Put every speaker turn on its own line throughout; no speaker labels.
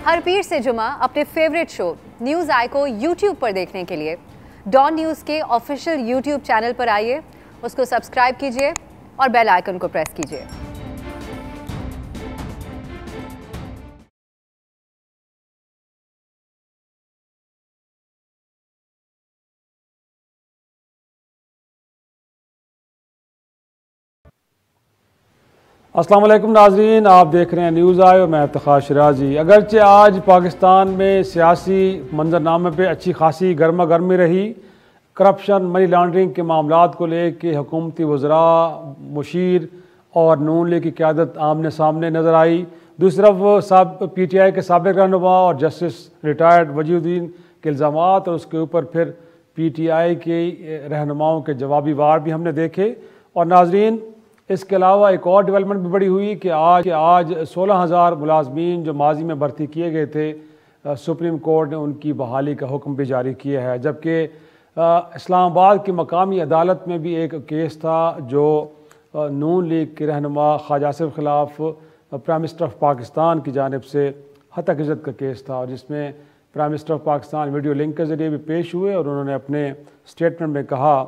ہر پیر سے جمعہ اپنے فیوریٹ شو نیوز آئی کو یوٹیوب پر دیکھنے کے لیے ڈان نیوز کے آفیشیل یوٹیوب چینل پر آئیے، اس کو سبسکرائب کیجئے اور بیل آئیکن کو پریس کیجئے۔
السلام علیکم ناظرین، آپ دیکھ رہے ہیں نیوز آئی اور میں افتخار شرازی۔ اگرچہ آج پاکستان میں سیاسی منظرنامے پہ اچھی خاصی گرما گرمی رہی، کرپشن منی لانڈرنگ کے معاملات کو لے کے حکومتی وزراء، مشیر اور نون لیگ کی قیادت آمنے سامنے نظر آئی۔ دوسری طرف پی ٹی آئی کے سابق رہنما اور جسٹس ریٹائرڈ وجیہ الدین کے الزامات اور اس کے اوپر پھر پی ٹی آئی کے رہنماؤں کے جوابی وار بھی ہم نے دیکھے۔ اور ناظرین، اس کے علاوہ ایک اور ڈیولپمنٹ بھی بڑی ہوئی کہ آج 16,000 ملازمین جو ماضی میں بھرتی کیے گئے تھے، سپریم کورٹ نے ان کی بحالی کا حکم بھی جاری کیا ہے، جبکہ اسلام آباد کی مقامی عدالت میں بھی ایک کیس تھا جو نون لیگ کے رہنما خواجہ آصف خلاف پرائم منسٹر آف پاکستان کی جانب سے ہتک عزت کا کیس تھا، اور جس میں prime minister of Pakistan video link کے ذریعے بھی پیش ہوئے اور انہوں نے اپنے اسٹیٹمنٹ میں کہا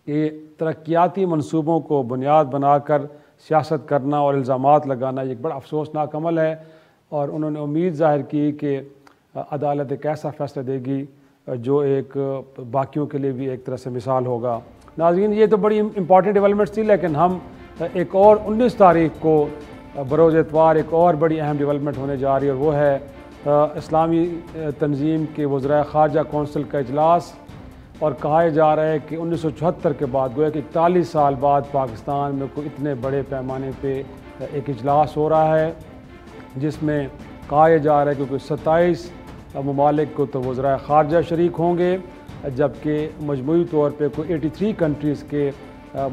کہ ترقیاتی منصوبوں کو بنیاد بنا کر سیاست کرنا اور الزامات لگانا یہ ایک بڑا افسوسناک عمل ہے، اور انہوں نے امید ظاہر کی کہ عدالت ایک ایسا فیصلہ دے گی جو ایک باقیوں کے لیے بھی ایک طرح سے مثال ہوگا۔ ناظرین، یہ تو بڑی امپورٹنٹ ڈیولپمنٹس تھی، لیکن ہم ایک اور 19 تاریخ کو بروز اتوار ایک اور بڑی اہم ڈیولپمنٹ ہونے جا رہی ہے، اور وہ ہے اسلامی تنظیم کے وزرائے خارجہ کونسل کا اجلاس۔ اور کہا جا رہا ہے کہ 1974 کے بعد گویا کہ 41 سال بعد پاکستان میں کوئی اتنے بڑے پیمانے پہ ایک اجلاس ہو رہا ہے، جس میں کہا جا رہا ہے کہ کوئی 27 ممالک کو تو وزرائے خارجہ شریک ہوں گے، جبکہ مجموعی طور پہ کوئی 83 کنٹریز کے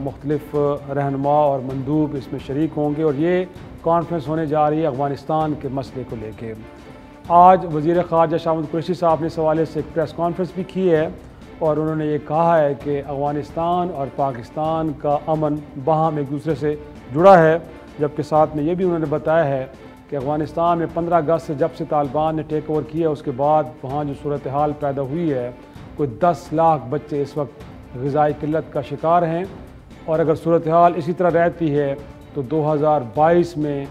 مختلف رہنما اور مندوب اس میں شریک ہوں گے، اور یہ کانفرنس ہونے جا رہی ہے افغانستان کے مسئلے کو لے کے۔ آج وزیر خارجہ شاہ محمود قریشی صاحب نے اس حوالے سے ایک پریس کانفرنس بھی کی ہے، اور انہوں نے یہ کہا ہے کہ افغانستان اور پاکستان کا امن باہم ایک دوسرے سے جڑا ہے، جبکہ ساتھ میں یہ بھی انہوں نے بتایا ہے کہ افغانستان میں 15 اگست سے جب سے طالبان نے ٹیک اوور کیا اس کے بعد وہاں جو صورتحال پیدا ہوئی ہے، کوئی 10 لاکھ بچے اس وقت غذائی قلت کا شکار ہیں، اور اگر صورتحال اسی طرح رہتی ہے تو 2022 میں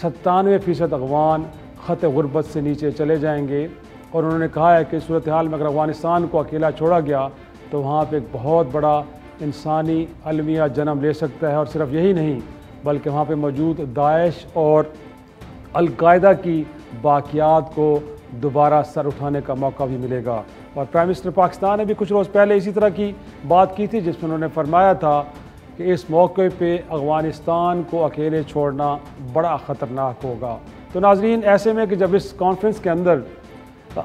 97% افغان خط غربت سے نیچے چلے جائیں گے۔ اور انہوں نے کہا ہے کہ صورتحال میں اگر افغانستان کو اکیلا چھوڑا گیا تو وہاں پہ ایک بہت بڑا انسانی المیہ جنم لے سکتا ہے، اور صرف یہی نہیں بلکہ وہاں پہ موجود داعش اور القاعدہ کی باقیات کو دوبارہ سر اٹھانے کا موقع بھی ملے گا۔ اور پرائم منسٹر پاکستان نے بھی کچھ روز پہلے اسی طرح کی بات کی تھی، جس میں انہوں نے فرمایا تھا کہ اس موقع پہ افغانستان کو اکیلے چھوڑنا بڑا خطرناک ہوگا۔ تو ناظرین، ایسے میں کہ جب اس کانفرنس کے اندر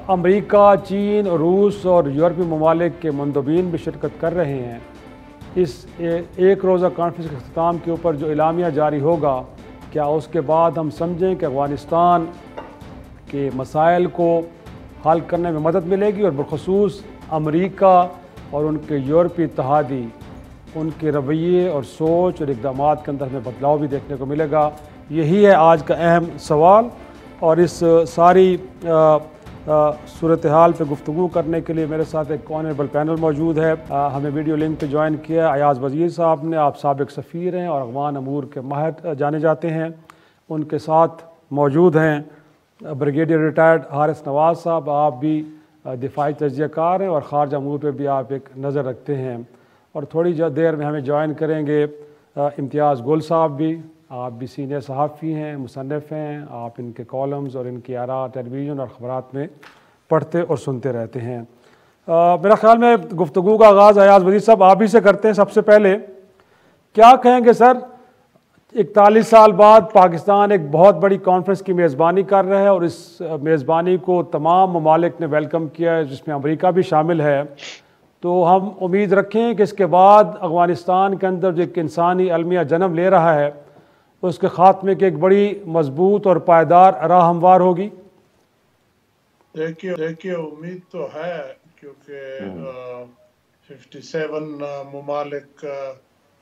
امریکہ، چین، روس اور یورپی ممالک کے مندوبین بھی شرکت کر رہے ہیں، اس ایک روزہ کانفرنس کے اختتام کے اوپر جو اعلامیہ جاری ہوگا، کیا اس کے بعد ہم سمجھیں کہ افغانستان کے مسائل کو حل کرنے میں مدد ملے گی، اور بالخصوص امریکہ اور ان کے یورپی اتحادی ان کے رویے اور سوچ اور اقدامات کے اندر ہمیں بدلاؤ بھی دیکھنے کو ملے گا؟ یہی ہے آج کا اہم سوال، اور اس ساری صورتحال پہ گفتگو کرنے کے لیے میرے ساتھ ایک آنریبل پینل موجود ہے۔ ہمیں ویڈیو لنک پہ جوائن کیا ایاز وزیر صاحب نے، آپ سابق سفیر ہیں اور افغان امور کے ماہر جانے جاتے ہیں۔ ان کے ساتھ موجود ہیں بریگیڈیئر ریٹائرڈ حارث نواز صاحب، آپ بھی دفاعی تجزیہ کار ہیں اور خارجہ امور پہ بھی آپ ایک نظر رکھتے ہیں، اور تھوڑی دیر میں ہمیں جوائن کریں گے امتیاز گل صاحب بھی، آپ بھی سینئر صحافی ہیں، مصنف ہیں، آپ ان کے کالمز اور ان کی آراء ٹیلی ویژن اور خبرات میں پڑھتے اور سنتے رہتے ہیں۔ میرا خیال میں گفتگو کا آغاز ایاز وزیر صاحب آپ ہی سے کرتے ہیں۔ سب سے پہلے کیا کہیں گے سر، 41 سال بعد پاکستان ایک بہت بڑی کانفرنس کی میزبانی کر رہا ہے، اور اس میزبانی کو تمام ممالک نے ویلکم کیا ہے، جس میں امریکہ بھی شامل ہے، تو ہم امید رکھیں کہ اس کے بعد افغانستان کے اندر جو ایک انسانی المیہ جنم لے رہا ہے اس کے خاتمے کی ایک بڑی مضبوط اور پائیدار راہ ہموار ہوگی؟
دیکھیے امید تو ہے، کیونکہ 57 ممالک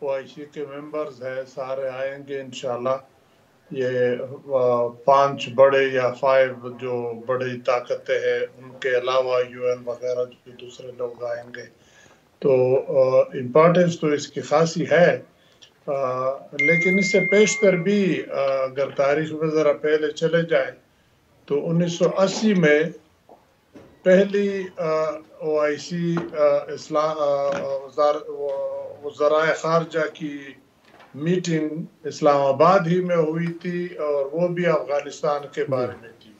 OIC کے ممبرز ہیں، سارے آئیں گے انشاءاللہ، یہ 5 بڑے یا 5 جو بڑی طاقتیں ہیں ان کے علاوہ UN وغیرہ جو دوسرے لوگ آئیں گے، تو امپورٹنس تو اس کی خاصی ہے، لیکن اس سے پیشتر بھی اگر تاریخ میں ذرا پہلے چلے جائیں تو 1980 میں پہلی OIC وزرائے خارجہ کی میٹنگ اسلام آباد ہی میں ہوئی تھی، اور وہ بھی افغانستان کے بارے میں تھی۔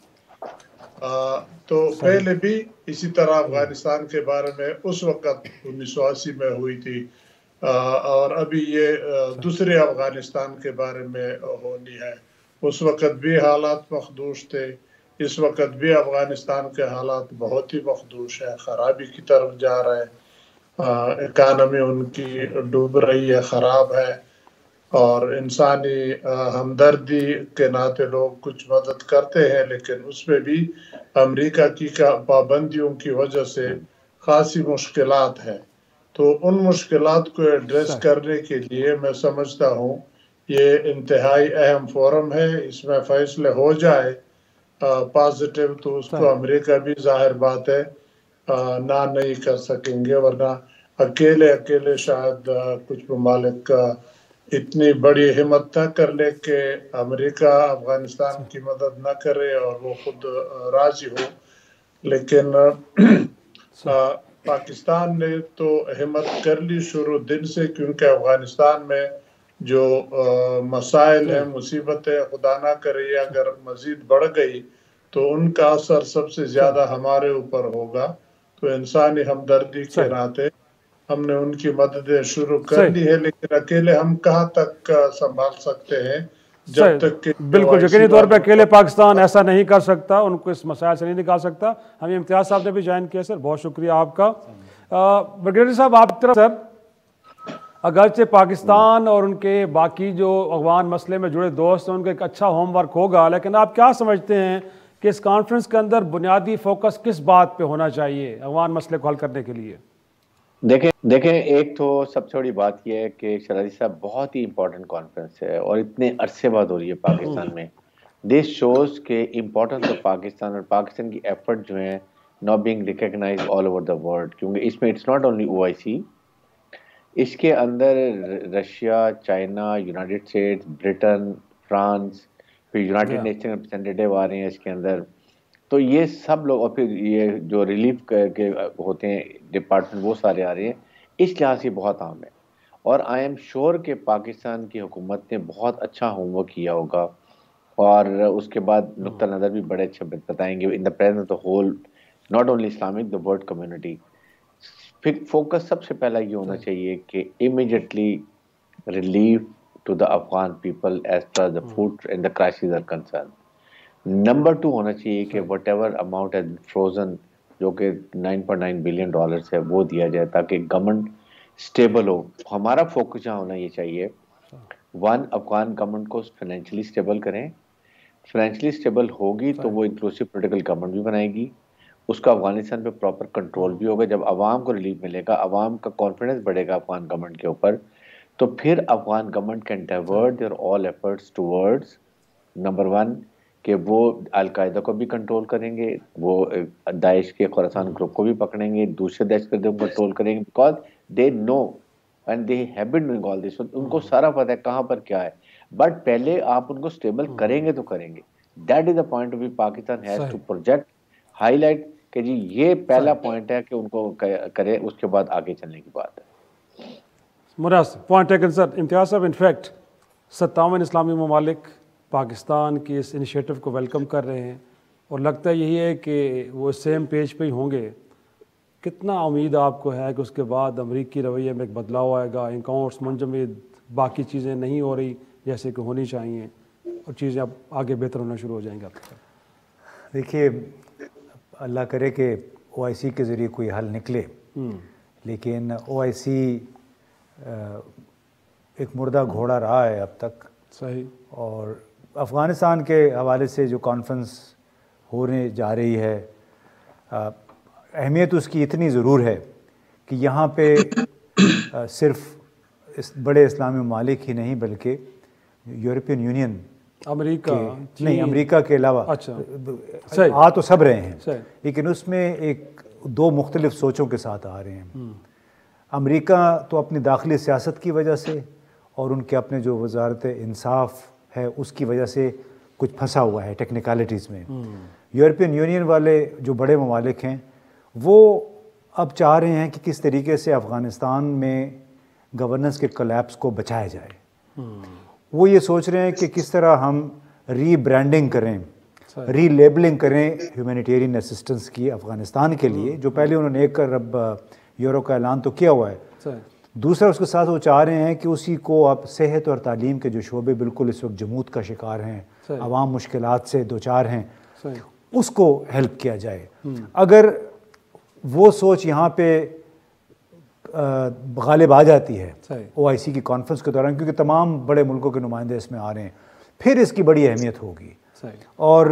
تو پہلے بھی اسی طرح افغانستان کے بارے میں اس وقت 1980 میں ہوئی تھی، اور ابھی یہ دوسرے افغانستان کے بارے میں ہونی ہے۔ اس وقت بھی حالات مخدوش تھے، اس وقت بھی افغانستان کے حالات بہت ہی مخدوش ہے، خرابی کی طرف جا رہے ہیں، اکانومی ان کی ڈوب رہی ہے، خراب ہے، اور انسانی ہمدردی کے ناطے لوگ کچھ مدد کرتے ہیں، لیکن اس میں بھی امریکہ کی پابندیوں کی وجہ سے خاصی مشکلات ہیں۔ تو ان مشکلات کو ایڈریس کرنے کے لیے میں سمجھتا ہوں یہ انتہائی اہم فورم ہے، اس میں فیصلے ہو جائے پازیٹیو تو اس کو امریکہ بھی ظاہر بات ہے نہ نہیں کر سکیں گے، ورنہ اکیلے شاید کچھ ممالک اتنی بڑی ہمت نہ کر لے کہ امریکہ افغانستان کی مدد نہ کرے اور وہ خود راضی ہو، لیکن پاکستان نے تو ہمت کر لی شروع دن سے، کیونکہ افغانستان میں جو مسائل ہیں، مصیبتیں خدا نہ کرے اگر مزید بڑھ گئی تو ان کا اثر سب سے زیادہ ہمارے اوپر ہوگا۔ تو انسانی ہمدردی کے ناطے ہم نے ان کی مددیں شروع کر دی ہے، لیکن اکیلے ہم کہاں تک سنبھال سکتے ہیں جب تک کہ
بالکل یقینی طور پہ اکیلے پاکستان ایسا نہیں کر سکتا، ان کو اس مسائل سے نہیں نکال سکتا۔ ہمیں امتیاز صاحب نے بھی جوائن کیا سر، بہت شکریہ آپ کا۔ بریگیڈیئر صاحب آپ کی طرف سر، اگرچہ پاکستان اور ان کے باقی جو افغان مسئلے میں جڑے دوست ہیں ان کا ایک اچھا ہوم ورک ہوگا، لیکن آپ کیا سمجھتے ہیں کہ اس کانفرنس کے اندر بنیادی فوکس کس بات پہ ہونا چاہیے افغان مسئلے کو حل کرنے کے لیے؟
دیکھیں ایک تو سب سے بڑی بات یہ ہے کہ شرازی صاحب بہت ہی امپورٹنٹ کانفرنس ہے اور اتنے عرصے بعد ہو رہی ہے پاکستان میں۔ دس شوز کہ امپورٹنس آف پاکستان اور پاکستان کی ایفرٹ جو ہیں not being recognised all over the world, کیونکہ اس میں اٹس ناٹ اونلی OIC، اس کے اندر Russia, China, United States, Britain, France, پھر یونائٹڈ نیشن ریپرزینٹیٹیو آ رہے ہیں اس کے اندر، تو یہ سب لوگ، اور پھر یہ جو ریلیف کے ہوتے ہیں ڈپارٹمنٹ وہ سارے آ رہے ہیں، اس لحاظ سے بہت اہم ہے۔ اور آئی ایم شیور کہ پاکستان کی حکومت نے بہت اچھا ہوم ورک کیا ہوگا، اور اس کے بعد نقطہ نظر بھی بڑے اچھے بتائیں گے in the presence of the whole not only Islamic, the world community. پھر فوکس سب سے پہلا یہ ہونا چاہیے کہ immediately relief to the Afghan people as per the food and the crisis are concern. Number 2 ہونا چاہیے کہ وٹ ایور اماؤنٹ ہے فروزن، جو کہ $9.9 بلین ہے، وہ دیا جائے تاکہ گورنمنٹ اسٹیبل ہو۔ ہمارا فوکس جہاں ہونا یہ چاہیے، 1 افغان گورنمنٹ کو فائنینشلی اسٹیبل کریں، فائنینشلی اسٹیبل ہوگی تو وہ انکلوسیو پولیٹیکل گورنمنٹ بھی بنائے گی، اس کا افغانستان پہ پراپر کنٹرول بھی ہوگا۔ جب عوام کو ریلیف ملے گا، عوام کا کانفیڈنس بڑھے گا افغان گورنمنٹ کے اوپر، تو پھر Afghan government can divert their all efforts towards number 1 کہ وہ القاعدہ کو بھی کنٹرول کریں گے، وہ داعش کے خراسان گروپ کو بھی پکڑیں گے، دوسرے دہشت گردوں کو کنٹرول کریں گے، because they know and they have been doing all this, ان کو سارا پتہ ہے کہاں پر کیا ہے، بٹ پہلے آپ ان کو اسٹیبل کریں گے تو کریں گے۔ That is the point we Pakistan has to project, ہائی لائٹ کہ جی یہ پہلا پوائنٹ ہے کہ ان کو کرے، اس کے بعد آگے چلنے کی بات ہے۔
مناسب پوائنٹ ٹیکن سر۔ امتیاز صاحب، انفیکٹ 57 اسلامی ممالک پاکستان کی اس انیشیٹو کو ویلکم کر رہے ہیں، اور لگتا ہے یہی ہے کہ وہ سیم پیج پہ ہی ہوں گے۔ کتنا امید آپ کو ہے کہ اس کے بعد امریکی رویے میں ایک بدلاؤ آئے گا، انکاؤنٹس منجمد، باقی چیزیں نہیں ہو رہی جیسے کہ ہونی چاہیے، اور چیزیں اب آگے بہتر ہونا شروع ہو جائیں گے؟ آپ
دیکھیے، اللہ کرے کہ OIC کے ذریعے کوئی حل نکلے، لیکن OIC ایک مردہ گھوڑا رہا ہے اب تک۔
صحیح۔ اور
افغانستان کے حوالے سے جو کانفرنس ہونے جا رہی ہے، اہمیت اس کی اتنی ضرور ہے کہ یہاں پہ صرف بڑے اسلامی ممالک ہی نہیں بلکہ یورپین یونین
امریکہ
نہیں، امریکہ کے علاوہ
اچھا
آ تو سب رہے ہیں، لیکن اس میں ایک دو مختلف سوچوں کے ساتھ آ رہے ہیں۔ امریکہ تو اپنی داخلی سیاست کی وجہ سے اور ان کے اپنے جو وزارت انصاف ہے اس کی وجہ سے کچھ پھنسا ہوا ہے ٹیکنیکلٹیز میں۔ یورپین یونین والے جو بڑے ممالک ہیں وہ اب چاہ رہے ہیں کہ کس طریقے سے افغانستان میں گورننس کے کولیپس کو بچایا جائے۔ وہ یہ سوچ رہے ہیں کہ کس طرح ہم ری برانڈنگ کریں، ری لیبلنگ کریں ہیومینیٹیرین اسسٹنس کی افغانستان کے لیے، جو پہلے انہوں نے 1 ارب یورو کا اعلان تو کیا ہوا ہے۔ دوسرا اس کے ساتھ وہ چاہ رہے ہیں کہ اسی کو اب صحت اور تعلیم کے جو شعبے بالکل اس وقت جمود کا شکار ہیں، عوام مشکلات سے دوچار ہیں، اس کو ہیلپ کیا جائے۔ اگر وہ سوچ یہاں پہ غالب آ جاتی ہے OIC کی کانفرنس کے دوران، کیونکہ تمام بڑے ملکوں کے نمائندے اس میں آ رہے ہیں، پھر اس کی بڑی اہمیت ہوگی۔ اور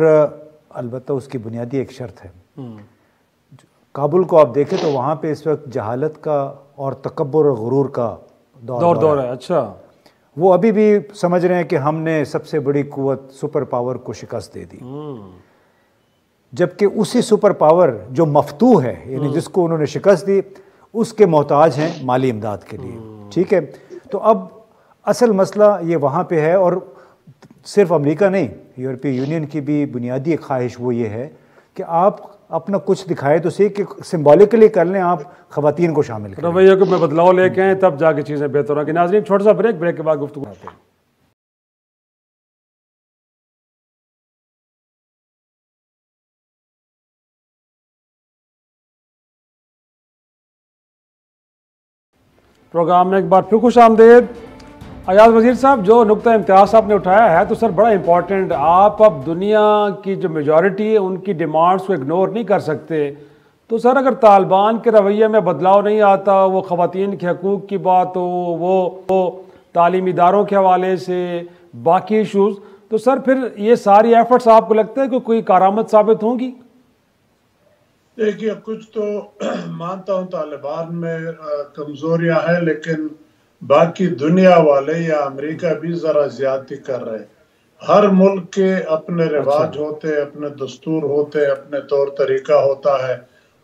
البتہ اس کی بنیادی ایک شرط ہے، کابل کو آپ دیکھیں تو وہاں پہ اس وقت جہالت کا اور تکبر اور غرور کا دور
ہے۔ اچھا،
وہ ابھی بھی سمجھ رہے ہیں کہ ہم نے سب سے بڑی قوت سپر پاور کو شکست دے دی، جبکہ اسی سپر پاور جو مفتوح ہے، یعنی جس کو انہوں نے شکست دی، اس کے محتاج ہیں مالی امداد کے لیے۔ ٹھیک ہے، تو اب اصل مسئلہ یہ وہاں پہ ہے، اور صرف امریکہ نہیں، یورپی یونین کی بھی بنیادی ایک خواہش وہ یہ ہے کہ آپ اپنا کچھ دکھائے تو صحیح، کہ سمبولکلی کر لیں، آپ خواتین کو شامل کریں،
رویے کو میں بدلاؤ لے کے آئیں، تب جا کے چیزیں بہتر ہوں گی۔ ناظرین چھوٹا سا بریک کے بعد گفتگو کرتے ہیں۔ پروگرام میں ایک بار پھر خوش آمدید۔ ایاز وزیر صاحب، جو نقطہ امتیاز آپ نے اٹھایا ہے تو سر بڑا امپورٹنٹ، آپ اب دنیا کی جو میجورٹی ہے ان کی ڈیمانڈز کو اگنور نہیں کر سکتے، تو سر اگر طالبان کے رویے میں بدلاؤ نہیں آتا، وہ خواتین کے حقوق کی بات ہو، وہ تعلیمی اداروں کے حوالے سے باقی ایشوز، تو سر پھر یہ ساری ایفرٹس آپ کو لگتا ہے کہ کوئی کارآمد ثابت ہوں گی؟
دیکھیے، کچھ تو مانتا ہوں طالبان میں کمزوریاں ہیں، لیکن باقی دنیا والے یا امریکہ بھی ذرا زیادتی کر رہے۔ ہر ملک کے اپنے رواج ہوتے، اپنے دستور ہوتے، اپنے طور طریقہ ہوتا ہے،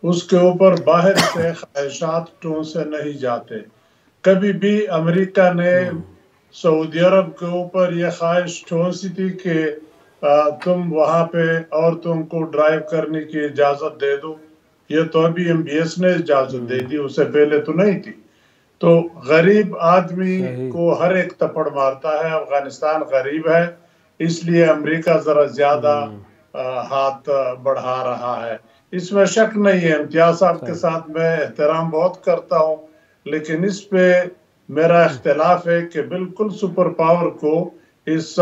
اس کے اوپر باہر سے خواہشات ٹون سے نہیں جاتے۔ کبھی بھی امریکہ نے سعودی عرب کے اوپر یہ خواہش ٹھونسی تھی کہ تم وہاں پہ عورتوں کو ڈرائیو کرنے کی اجازت دے دو، یہ تو ابھی MBS نے اجازت دے دی، اسے پہلے تو نہیں تھی۔ تو غریب آدمی کو ہر ایک تپڑ مارتا ہے، افغانستان غریب ہے، اس لیے امریکہ ذرا زیادہ ہاتھ بڑھا رہا ہے، اس میں شک نہیں ہے۔ امتیاز صاحب کے ساتھ میں احترام بہت کرتا ہوں، لیکن اس پہ میرا اختلاف ہے کہ بالکل سپر پاور کو اس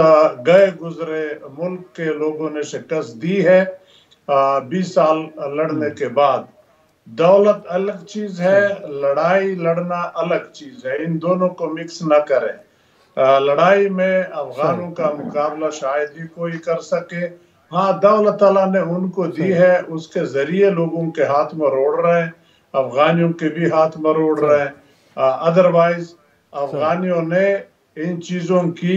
گئے گزرے ملک کے لوگوں نے شکست دی ہے 20 سال لڑنے کے بعد۔ دولت الگ چیز ہے، لڑائی لڑنا الگ چیز ہے، ان دونوں کو مکس نہ کریں۔ لڑائی میں افغانوں کا مقابلہ شاید ہی کوئی کر سکے، ہاں دولت تعالیٰ نے ان کو دی ہے، اس کے ذریعے لوگوں کے ہاتھ مروڑ رہے ہیں، افغانیوں کے بھی ہاتھ مروڑ رہے ہیں۔ ادروائز افغانیوں نے ان چیزوں کی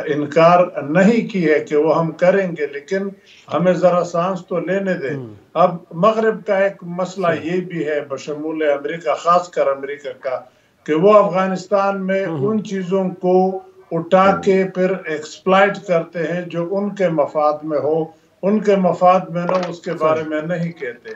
انکار نہیں کی ہے کہ وہ ہم کریں گے، لیکن ہمیں ذرا سانس تو لینے دیں۔ اب مغرب کا ایک مسئلہ یہ بھی ہے بشمول امریکہ، خاص کر امریکہ کا، کہ وہ افغانستان میں ان چیزوں کو اٹھا کے پھر ایکسپلائٹ کرتے ہیں جو ان کے مفاد میں ہو، ان کے مفاد میں نہ اس کے بارے میں نہیں کہتے۔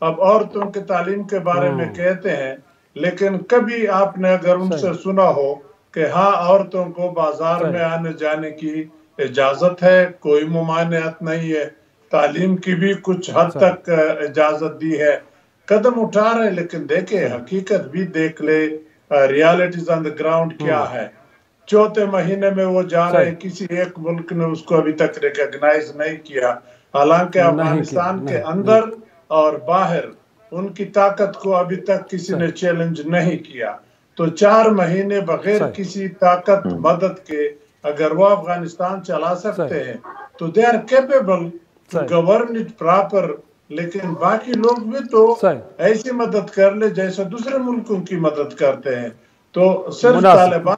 اب عورتوں کے تعلیم کے بارے میں کہتے ہیں، لیکن کبھی آپ نے اگر ان سے سنا ہو کہ ہاں عورتوں کو بازار میں آنے جانے کی اجازت ہے، کوئی ممانعت نہیں ہے، تعلیم کی بھی کچھ حد تک اجازت دی ہے، قدم اٹھا رہے، لیکن دیکھیں حقیقت بھی دیکھ لے، ریالٹیز آن دی گراؤنڈ کیا ہے۔ چوتھے مہینے میں وہ جا رہے، کسی ایک ملک نے اس کو ابھی تک ریکگنائز نہیں کیا، حالانکہ افغانستان کے اندر اور باہر ان کی طاقت کو ابھی تک کسی نے چیلنج نہیں کیا۔ تو 4 مہینے بغیر کسی طاقت مدد کے اگر وہ افغانستان چلا سکتے ہیں تو they are capable to govern it proper، لیکن باقی لوگ بھی تو ایسی مدد کر لے جیسے دوسرے ملکوں کی مدد کرتے ہیں۔ تو صرف طالبان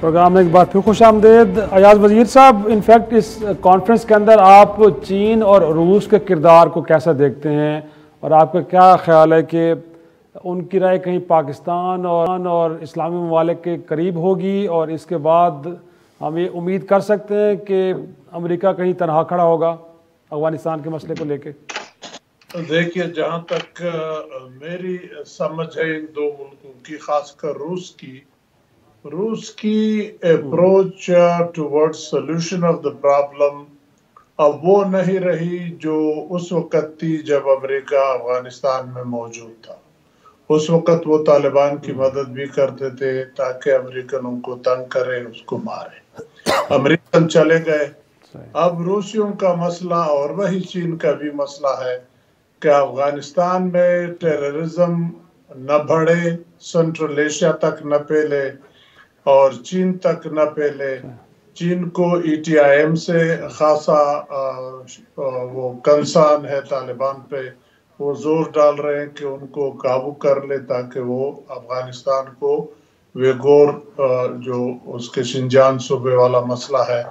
پروگرام میں ایک بار پھر خوش آمدید ایاز وزیر صاحب. انفیکٹ اس کانفرنس کے اندر آپ چین اور روس کے کردار کو کیسا دیکھتے ہیں اور آپ کا کیا خیال ہے کہ ان کی رائے کہیں پاکستان اور اسلامی ممالک کے قریب ہوگی اور اس کے بعد ہم یہ امید کر سکتے ہیں کہ امریکہ کہیں تنہا کھڑا ہوگا افغانستان کے مسئلے کو لے کے؟
دیکھیے جہاں تک میری سمجھ ہے ان دو ملکوں کی، خاص کر روس کی approach toward solution of the problem اب وہ نہیں رہی جو اس وقت تھی جب امریکہ افغانستان میں موجود تھا. اس وقت وہ طالبان کی مدد بھی کرتے تھے تاکہ امریکن ان کو تنگ کرے، اس کو مارے. امریکن چلے گئے. اب روسیوں کا مسئلہ اور وہی چین کا بھی مسئلہ ہے کہ افغانستان میں ٹیررزم نہ بڑھے، سنٹرل ایشیا تک نہ پھیلے اور چین تک نہ پھیلے. چین کو ای ٹی آئی ایم سے خاصا وہ کنسرن ہے طالبان پہ. وہ زور ڈال رہے ہیں کہ ان کو قابو کر لے تاکہ وہ افغانستان کو ویگور جو اس کے شنجان صوبے والا مسئلہ ہے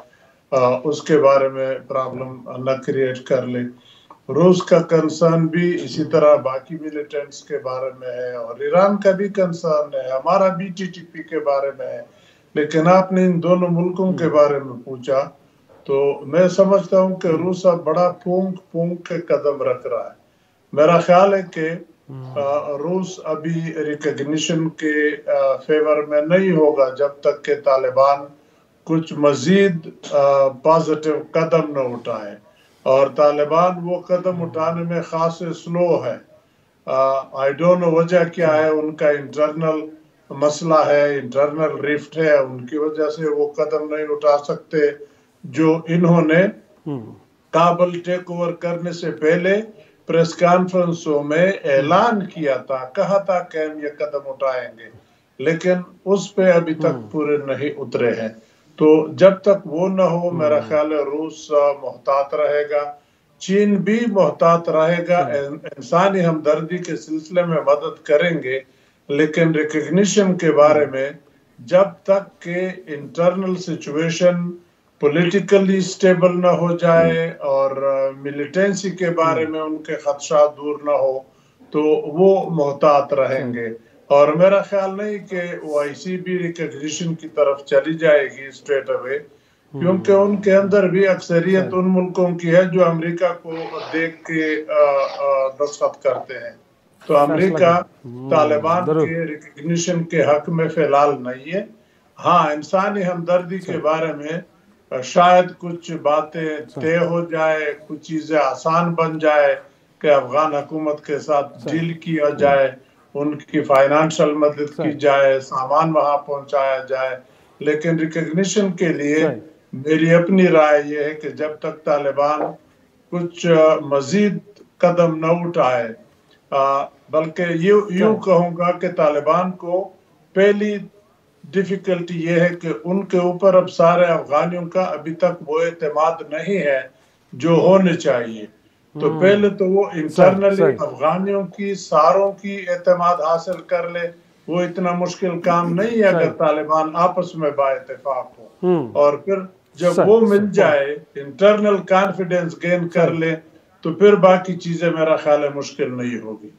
اس کے بارے میں پرابلم نہ کریٹ کر لے. روس کا کنسرن بھی اسی طرح باقی ملیٹنٹس کے بارے میں ہے اور ایران کا بھی کنسرن ہے، ہمارا بھی ٹی ٹی پی کے بارے میں ہے. لیکن آپ نے ان دونوں ملکوں کے بارے میں پوچھا تو میں سمجھتا ہوں کہ روس اب بڑا پھونک کے قدم رکھ رہا ہے. میرا خیال ہے کہ روس ابھی ریکگنیشن کے فیور میں نہیں ہوگا جب تک کہ طالبان کچھ مزید پازیٹیو قدم نہ اٹھائے، اور طالبان وہ قدم اٹھانے میں خاص سلو ہے. آئی ڈونٹ نو وجہ کیا ہے، ان کا انٹرنل مسئلہ ہے، انٹرنل ریفٹ ہے، ان کی وجہ سے وہ قدم نہیں اٹھا سکتے جو انہوں نے کابل ٹیک اوور کرنے سے پہلے پریس کانفرنسوں میں اعلان کیا تھا، کہا تھا کہ ہم یہ قدم اٹھائیں گے، لیکن اس پہ ابھی تک پورے نہیں اترے ہیں. تو جب تک وہ نہ ہو میرا خیال ہے روس محتاط رہے گا، چین بھی محتاط رہے گا. انسانی ہمدردی کے سلسلے میں مدد کریں گے، لیکن ریکگنیشن کے بارے میں جب تک کہ انٹرنل سچویشن پولیٹیکلی سٹیبل نہ ہو جائے اور ملیٹنسی کے بارے میں ان کے خدشات دور نہ ہو تو وہ محتاط رہیں گے. اور میرا خیال نہیں کہ او آئی سی بھی ریکگنیشن کی طرف چلی جائے گی اسٹریٹ اوے، کیونکہ ان کے اندر بھی اکثریت ان ملکوں کی ہے جو امریکہ کو دیکھ کے دستخط کرتے ہیں. تو امریکہ طالبان کے ریکگنیشن کے حق میں فی الحال نہیں ہے. ہاں انسانی ہمدردی کے بارے میں شاید کچھ باتیں طے ہو جائے، کچھ چیزیں آسان بن جائے کہ افغان حکومت کے ساتھ ڈیل کیا جائے، ان کی فائنانشل مدد کی جائے، سامان وہاں پہنچایا جائے. لیکن ریکگنیشن کے لیے میری اپنی رائے یہ ہے کہ جب تک طالبان کچھ مزید قدم نہ اٹھائے، بلکہ یوں کہوں گا کہ طالبان کو پہلی ڈیفیکلٹی یہ ہے کہ ان کے اوپر اب سارے افغانیوں کا ابھی تک وہ اعتماد نہیں ہے جو ہونے چاہیے. تو پہلے تو وہ انٹرنلی افغانیوں کی ساروں کی اعتماد حاصل کر لے. وہ اتنا مشکل کام نہیں ہے اگر طالبان آپس میں با اتفاق ہو، اور پھر جب وہ مل جائے، انٹرنل کانفیڈنس گین کر لے، تو پھر باقی چیزیں میرا خیال ہے مشکل نہیں ہوگی.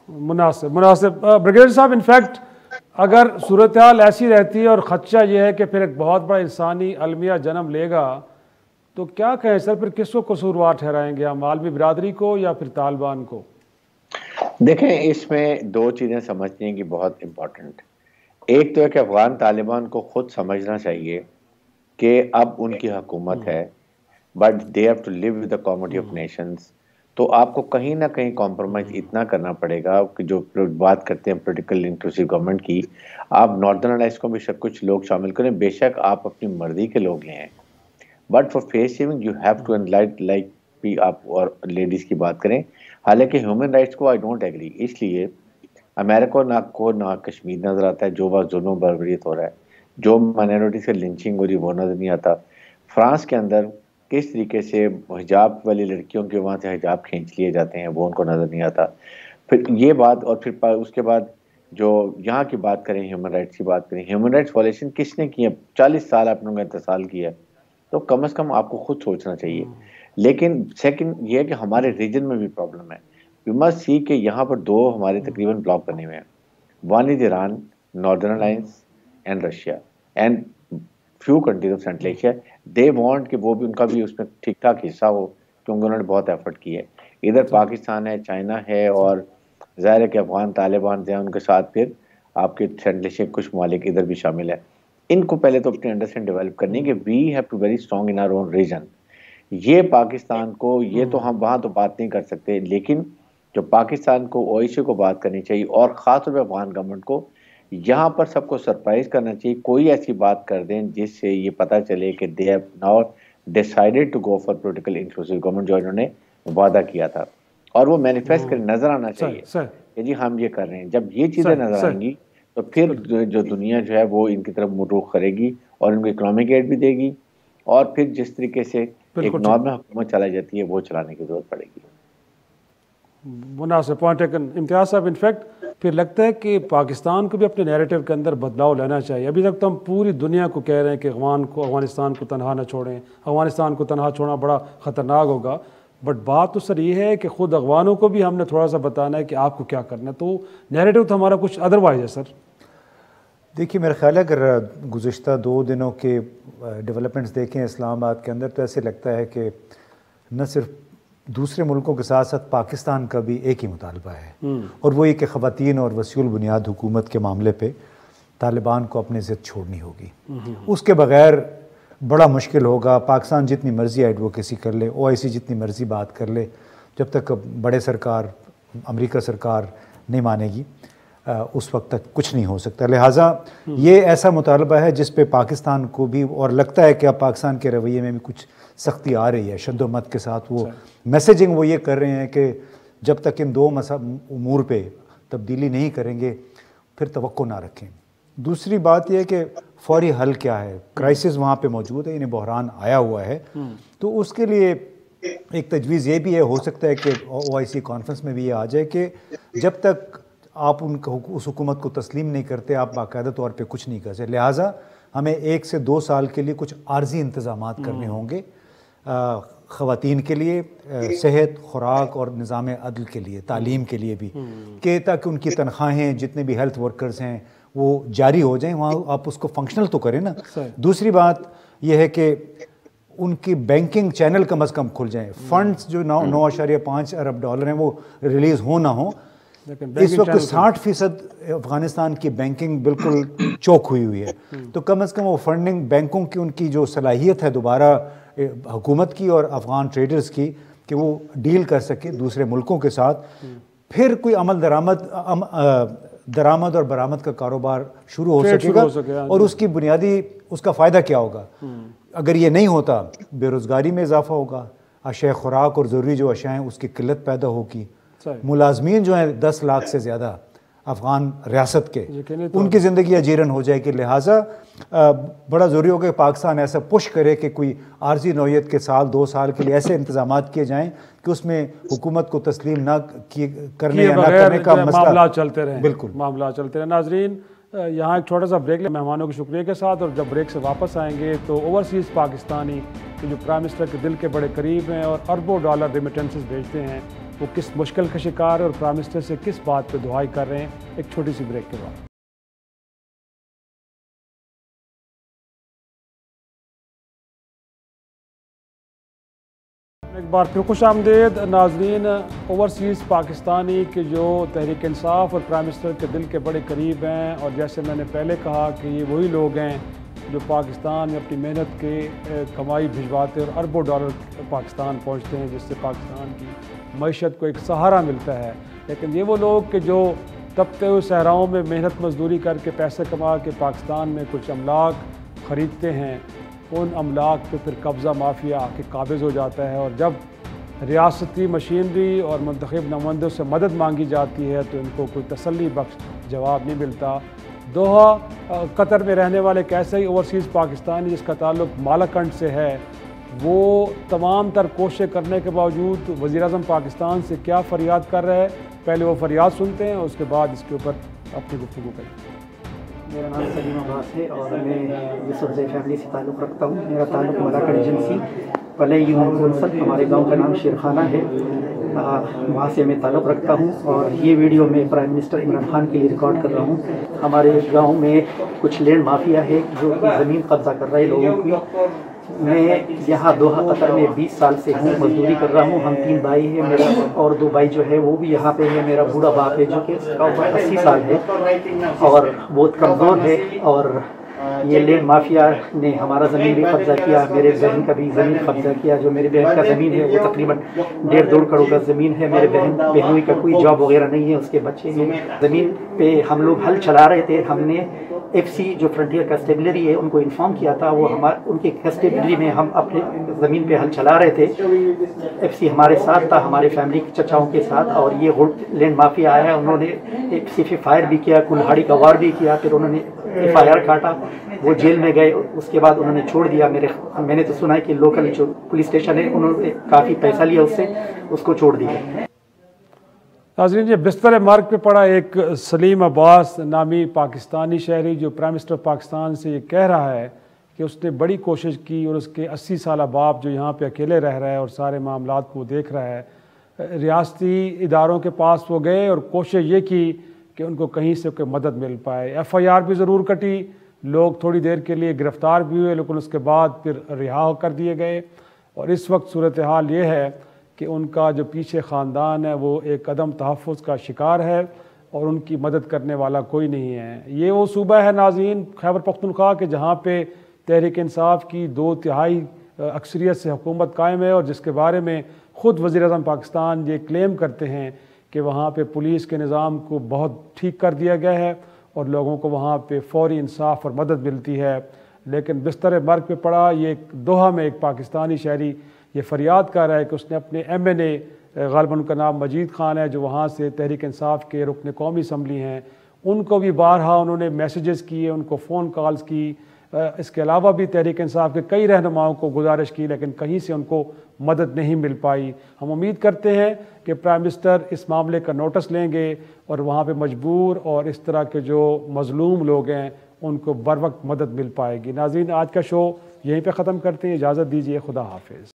مناسب. بریگیڈیئر صاحب انفیکٹ اگر صورتحال ایسی رہتی ہے اور خدشہ یہ ہے کہ پھر ایک بہت بڑا انسانی المیہ جنم لے گا، تو کیا کہیں سر، پھر کس کو قصوروار ٹھہرائیں گے ہم، عالمی برادری کو یا پھر طالبان کو؟
دیکھیں اس میں دو چیزیں سمجھنے کی بہت امپورٹنٹ. ایک تو ہے کہ افغان طالبان کو خود سمجھنا چاہیے کہ اب ان کی حکومت ہے، but they have to live with the comity of nations. تو آپ کو کہیں نہ کہیں کمپرومائز اتنا کرنا پڑے گا کہ جو بات کرتے ہیں پولیٹیکل انکلوسیو گورنمنٹ کی، آپ ناردرن الائنس کو بھی کچھ لوگ شامل کریں، بے شک آپ اپنی مرضی کے لوگ لیں، but for face saving you have to like بھی آپ اور لیڈیز کی بات کریں. حالانکہ ہیومن رائٹس کو آئی ڈونٹ ایگری، اس لیے امریکہ نہ کشمیر نظر آتا ہے جو بات ظلم و بربریت ہو رہا ہے، جو مائنورٹی سے لنچنگ ہو رہی وہ نظر نہیں آتا. فرانس کے اندر کس طریقے سے حجاب والی لڑکیوں کے وہاں سے حجاب کھینچ لیے جاتے ہیں وہ ان کو نظر نہیں آتا. پھر یہ بات، اور پھر اس کے بعد جو یہاں کی بات کریں، ہیومن رائٹس کی بات کریں، ہیومن رائٹس وائلیشن کس نے کی ہے؟ 40 سال آپ نے انتصال کیا ہے، تو کم از کم آپ کو خود سوچنا چاہیے. لیکن سیکنڈ یہ ہے کہ ہمارے ریجن میں بھی پرابلم ہے. وی مسٹ سی کہ یہاں پر 2 ہمارے تقریباً بلاک بنے ہوئے ہیں. One is Iran, northern alliance and Russia and few countries of central Asia. They want کہ وہ بھی، ان کا بھی اس میں ٹھیک ٹھاک حصہ ہو، کیونکہ انہوں نے بہت ایفرٹ کی ہے. ادھر پاکستان ہے، چائنا ہے، اور ظاہر ہے کہ افغان طالبان ہیں، ان کے ساتھ پھر آپ کے سینٹرل ایشیا کچھ ممالک ادھر بھی شامل ہے. ان کو پہلے تو اپنی انڈرسٹینڈ ڈیولپ کرنی کہ we have to very strong in our own region. یہ پاکستان کو، یہ تو ہم وہاں تو بات نہیں کر سکتے، لیکن جو پاکستان کو او آئی سی کو بات کرنی چاہیے، اور خاص طور پہ افغان گورنمنٹ کو یہاں پر سب کو سرپرائز کرنا چاہیے. کوئی ایسی بات کر دیں جس سے یہ پتہ چلے کہ they have now decided to go for political inclusive government, جو انہوں نے وعدہ کیا تھا، اور وہ مینیفیسٹ کر نظر آنا چاہیے کہ جی ہم یہ کر رہے ہیں. جب یہ چیزیں نظر آئیں گی تو پھر جو دنیا جو ہے وہ ان کی طرف رخ کرے گی اور ان کو اکنامک ایڈ بھی دے گی، اور پھر جس طریقے سے ایک نارمل حکومت چلائی جاتی ہے وہ چلانے کی ضرورت پڑے گی.
مناسب پوائنٹ ہے امتیاز صاحب. انفیکٹ پھر لگتا ہے کہ پاکستان کو بھی اپنے نیریٹو کے اندر بدلاؤ لینا چاہیے. ابھی تک تو ہم پوری دنیا کو کہہ رہے ہیں کہ افغانستان کو تنہا نہ چھوڑیں، افغانستان کو تنہا چھوڑنا بڑا خطرناک ہوگا. بٹ بات تو سر یہ ہے کہ خود افغانوں کو بھی ہم نے تھوڑا سا بتانا ہے کہ آپ کو کیا کرنا ہے. تو نیریٹو تو ہمارا کچھ ادروائز ہے سر.
دیکھیے میرا خیال ہے اگر گزشتہ 2 دنوں کے ڈیولپمنٹس دیکھیں اسلام آباد کے اندر، تو ایسے لگتا ہے کہ نہ صرف دوسرے ملکوں کے ساتھ ساتھ پاکستان کا بھی ایک ہی مطالبہ ہے، اور وہ یہ کہ خواتین اور وسیع البنیاد حکومت کے معاملے پہ طالبان کو اپنی ضد چھوڑنی ہوگی. اس کے بغیر بڑا مشکل ہوگا. پاکستان جتنی مرضی ایڈوکیسی کر لے، او آئی سی جتنی مرضی بات کر لے، جب تک بڑے سرکار امریکہ سرکار نہیں مانے گی اس وقت تک کچھ نہیں ہو سکتا. لہٰذا یہ ایسا مطالبہ ہے جس پہ پاکستان کو بھی، اور لگتا ہے کہ اب پاکستان کے رویے میں بھی کچھ سختی آ رہی ہے شد و مت کے ساتھ. وہ میسیجنگ وہ یہ کر رہے ہیں کہ جب تک ان 2 امور پہ تبدیلی نہیں کریں گے پھر توقع نہ رکھیں. دوسری بات یہ ہے کہ فوری حل کیا ہے. کرائسس وہاں پہ موجود ہے، انہیں بحران آیا ہوا ہے، تو اس کے لیے ایک تجویز یہ بھی ہے، ہو سکتا ہے کہ او آئی سی کانفرنس میں بھی یہ آ جائے کہ جب تک آپ اس حکومت کو تسلیم نہیں کرتے آپ باقاعدہ طور پہ کچھ نہیں کر سکتے. لہٰذا ہمیں 1 سے 2 سال کے لیے کچھ عارضی انتظامات کرنے ہوں گے، خواتین کے لیے، صحت، خوراک اور نظام عدل کے لیے، تعلیم کے لیے بھی، کہ تاکہ ان کی تنخواہیں جتنے بھی ہیلتھ ورکرز ہیں وہ جاری ہو جائیں. وہاں آپ اس کو فنکشنل تو کریں نا. دوسری بات یہ ہے کہ ان کی بینکنگ چینل کم از کم کھل جائیں. فنڈز جو 9.5 ارب ڈالر ہیں وہ ریلیز ہو نہ ہوں. اس وقت 60% افغانستان کی بینکنگ بالکل چوک ہوئی ہے، تو کم از کم وہ فنڈنگ بینکوں کی، ان کی جو صلاحیت ہے دوبارہ حکومت کی اور افغان ٹریڈرز کی کہ وہ ڈیل کر سکے دوسرے ملکوں کے ساتھ، پھر کوئی درآمد اور برآمد کا کاروبار شروع ہو سکے گا. اور اس کی بنیادی اس کا فائدہ کیا ہوگا؟ اگر یہ نہیں ہوتا بے روزگاری میں اضافہ ہوگا، اشیاء خوراک اور ضروری جو اشیاء ہیں اس کی قلت پیدا ہوگی. ملازمین جو ہیں 10 لاکھ سے زیادہ افغان ریاست کے، ان کی زندگی اجیرن ہو جائے گی. لہٰذا بڑا ضروری ہوگا کہ پاکستان ایسا پش کرے کہ کوئی عارضی نوعیت کے 2 سال کے لیے ایسے انتظامات کیے جائیں کہ اس میں حکومت کو تسلیم نہ کرنے یا نہ کرنے کا
معاملات چلتے رہیں.
بالکل
معاملات چلتے رہیں. ناظرین یہاں ایک چھوٹا سا بریک لیں مہمانوں کے شکریہ کے ساتھ، اور جب بریک سے واپس آئیں گے تو اوورسیز پاکستانی جو پرائم منسٹر کے دل کے بڑے قریب ہیں اور اربوں ڈالر ریمیٹنسز بھیجتے ہیں، وہ کس مشکل کا شکار ہے اور پرائم منسٹر سے کس بات پہ دعائی کر رہے ہیں. ایک چھوٹی سی بریک کے بعد. ایک بار پھر خوش آمدید ناظرین. اوورسیز پاکستانی کے جو تحریک انصاف اور پرائم منسٹر کے دل کے بڑے قریب ہیں، اور جیسے میں نے پہلے کہا کہ یہ وہی لوگ ہیں جو پاکستان میں اپنی محنت کے کمائی بھجواتے اور اربوں ڈالر پاکستان پہنچتے ہیں، جس سے پاکستان کی معیشت کو ایک سہارا ملتا ہے. لیکن یہ وہ لوگ کہ جو تپتے ہوئے صحراؤں میں محنت مزدوری کر کے پیسے کما کے پاکستان میں کچھ املاک خریدتے ہیں، ان املاک پہ پھر قبضہ مافیا کے قابض ہو جاتا ہے، اور جب ریاستی مشینری اور منتخب نمائندوں سے مدد مانگی جاتی ہے تو ان کو کوئی تسلی بخش جواب نہیں ملتا. دوحہ قطر میں رہنے والے ایک ایسے ہی اوورسیز پاکستانی جس کا تعلق مالاکنڈ سے ہے، وہ تمام تر کوششیں کرنے کے باوجود وزیر اعظم پاکستان سے کیا فریاد کر رہے ہیں، پہلے وہ فریاد سنتے ہیں، اس کے بعد اس کے اوپر اپنی گفتگو کریں۔
میرا نام سلیم عباس ہے اور میں یوسفزئی فیملی سے تعلق رکھتا ہوں۔ میرا تعلق ملاقہ ایجنسی پلئی یونین کونسل ہمارے گاؤں کا نام شیرخانہ ہے، وہاں سے میں تعلق رکھتا ہوں، اور یہ ویڈیو میں پرائم منسٹر عمران خان کے لیے ریکارڈ کر رہا ہوں۔ ہمارے گاؤں میں کچھ لینڈ مافیا ہے جو کہ زمین قبضہ کر رہے لوگوں کی۔ میں یہاں دوحہ قطر میں 20 سال سے ہوں، مزدوری کر رہا ہوں۔ ہم 3 بھائی ہیں، میرا اور 2 بھائی جو ہے وہ بھی یہاں پہ ہے۔ میرا بوڑھا باپ ہے جو کہ اس کا عمر 80 سال ہے اور بہت کمزور ہے، اور یہ لینڈ مافیا نے ہمارا زمین بھی قبضہ کیا، میرے بہن کا بھی زمین قبضہ کیا۔ جو میرے بہن کا زمین ہے وہ تقریباً 1.5-2 کروڑ کا زمین ہے۔ میرے بہنوئی کا کوئی جاب وغیرہ نہیں ہے، اس کے بچے ہیں۔ زمین پہ ہم لوگ ہل چلا رہے تھے، ہم نے ایف سی جو فرنٹیئر کانسٹیبلری ہے ان کو انفارم کیا تھا، وہ ان کے کانسٹیبلری میں ہم اپنے زمین پہ ہل چلا رہے تھے۔ ایف سی ہمارے ساتھ تھا، ہمارے فیملی کے چچاؤں کے ساتھ، اور یہ لینڈ مافیا آیا، انہوں نے ایف سی پہ فائر بھی کیا، کلہاڑی کا وار بھی کیا، پھر انہوں نے FIR کاٹا، وہ جیل میں گئے، اس کے بعد انہوں نے چھوڑ دیا۔ میں نے تو سنا ہے کہ لوکل جو پولیس اسٹیشن ہے انہوں نے کافی پیسہ لیا اس سے، اس کو چھوڑ دیا۔
ناظرین، یہ بستر مرگ پہ پڑا ایک سلیم عباس نامی پاکستانی شہری جو پرائم منسٹر پاکستان سے یہ کہہ رہا ہے کہ اس نے بڑی کوشش کی، اور اس کے 80 سالہ باپ جو یہاں پہ اکیلے رہ رہا ہے اور سارے معاملات کو دیکھ رہا ہے، ریاستی اداروں کے پاس وہ گئے اور کوشش یہ کی کہ ان کو کہیں سے کوئی مدد مل پائے۔ FIR بھی ضرور کٹی، لوگ تھوڑی دیر کے لیے گرفتار بھی ہوئے، لیکن اس کے بعد پھر رہا کر دیے گئے، اور اس وقت صورتحال یہ ہے کہ ان کا جو پیچھے خاندان ہے وہ ایک عدم تحفظ کا شکار ہے، اور ان کی مدد کرنے والا کوئی نہیں ہے۔ یہ وہ صوبہ ہے ناظرین، خیبر پختونخوا کہ جہاں پہ تحریک انصاف کی 2/3 اکثریت سے حکومت قائم ہے، اور جس کے بارے میں خود وزیر اعظم پاکستان یہ کلیم کرتے ہیں کہ وہاں پہ پولیس کے نظام کو بہت ٹھیک کر دیا گیا ہے اور لوگوں کو وہاں پہ فوری انصاف اور مدد ملتی ہے۔ لیکن بستر مرگ پہ پڑا یہ دوحہ میں ایک پاکستانی شہری یہ فریاد کر رہا ہے کہ اس نے اپنے MNA، غالباً ان کا نام مجید خان ہے، جو وہاں سے تحریک انصاف کے رکن قومی اسمبلی ہیں، ان کو بھی بارہا انہوں نے میسیجز کیے، ان کو فون کالز کی، اس کے علاوہ بھی تحریک انصاف کے کئی رہنماؤں کو گزارش کی، لیکن کہیں سے ان کو مدد نہیں مل پائی۔ ہم امید کرتے ہیں کہ پرائم منسٹر اس معاملے کا نوٹس لیں گے اور وہاں پہ مجبور اور اس طرح کے جو مظلوم لوگ ہیں ان کو بر وقت مدد مل پائے گی۔ ناظرین، آج کا شو یہیں پہ ختم کرتے ہیں، اجازت دیجیے، خدا حافظ۔